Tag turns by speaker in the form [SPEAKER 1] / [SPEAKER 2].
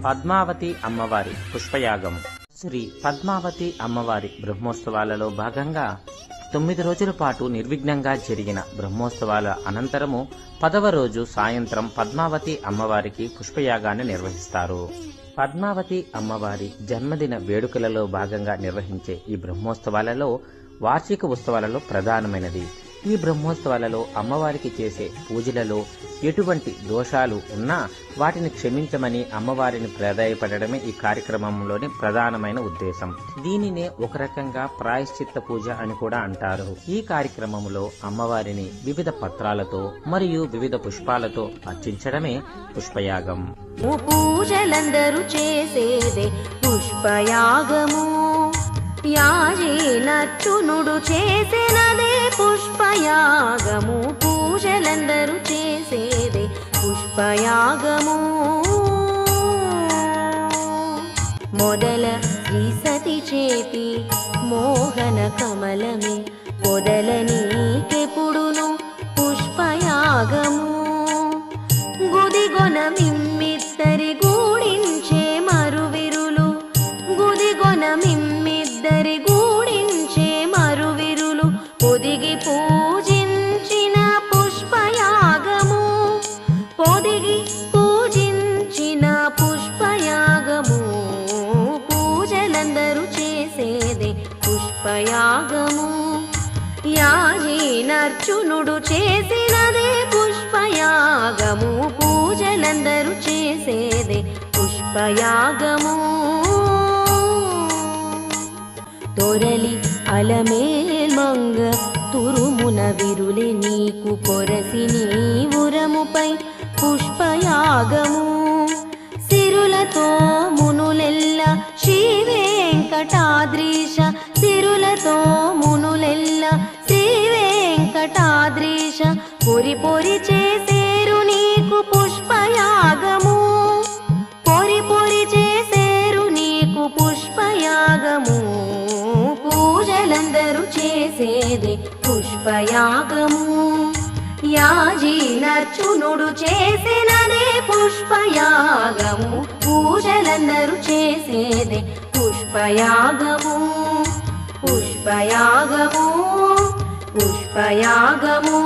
[SPEAKER 1] పద్మావతి అమ్మవారి పుష్పయాగం. శ్రీ పద్మావతి అమ్మవారి బ్రహ్మోత్సవాలలో భాగంగా 9 రోజుల పాటు నిర్విఘ్నంగా జరిగిన బ్రహ్మోత్సవాల అనంతరము 10వ రోజు సాయంత్రం పద్మావతి అమ్మవారికి పుష్పయాగాన్ని నిర్వహిస్తారు. పద్మావతి అమ్మవారి జన్మదిన వేడుకలలో భాగంగా నిర్వహించే ఈ బ్రహ్మోత్సవాలలో వార్షిక ఉత్సవాలలో ప్రధానమైనది. ఈ బ్రహ్మోత్సవాలలో అమ్మవారికి చేసే పూజలలో ఎటువంటి దోషాలు ఉన్నా వాటిని క్షమించమని అమ్మవారిని ప్రాధేయపడమే ఈ కార్యక్రమంలోని ప్రధానమైన ఉద్దేశం. దీనినే ఒక రకంగా ప్రాయశ్చిత్త పూజ అని కూడా అంటారు. ఈ కార్యక్రమంలో అమ్మవారిని వివిధ పత్రాలతో మరియు వివిధ పుష్పాలతో అర్చించడమే పుష్పయాగం.
[SPEAKER 2] పూజలందరూ చేసేదే పుష్పయాగము. యాజీనచ్చునుడు చేసినదే పుష్పయాగము. పూజలందరూ చేసేదే పుష్పయాగము. మొదల శ్రీ సతి చేతి మోహన కమలమే మొదల నీకెప్పుడును పుష్పయాగము. గుదిగొన మిమ్మిద్దరి గూడించే మరువిరులు గుదిగొన మిమ్మిద్దరి గూడించే మరువిరులు పొదిగి పూజించిన పుష్పయాగము. పొదిగి పూజించిన పుష్పయాగము. పూజలందరూ చేసేదే పుష్పయాగము. యాజీనర్చునుడు చేసినదే పుష్పయాగము. పూజలందరూ చేసేదే పుష్పయాగము. తొరలి అలమేల్మంగ తురుమున విరులే నీకు పొరసి నీవురముపై పుష్పయాగము. సిరులతో మునులెల్ల శ్రీ వెంకటాద్రీశ సిరులతో మునులెల్ల శ్రీ వెంకటాద్రీశ పొరి పొరి చేసేరు నీకు పుష్పయాగము. పొరి పొరి చేసేరు నీకు పుష్పయాగము. పూజలందరూ చేసేదే పుష్పయాగము. యాజీనర్చునుడు చేసినదే పుష్పయాగము. పూజలందరూ చేసేదే పుష్పయాగము. పుష్పయాగము. పుష్పయాగము.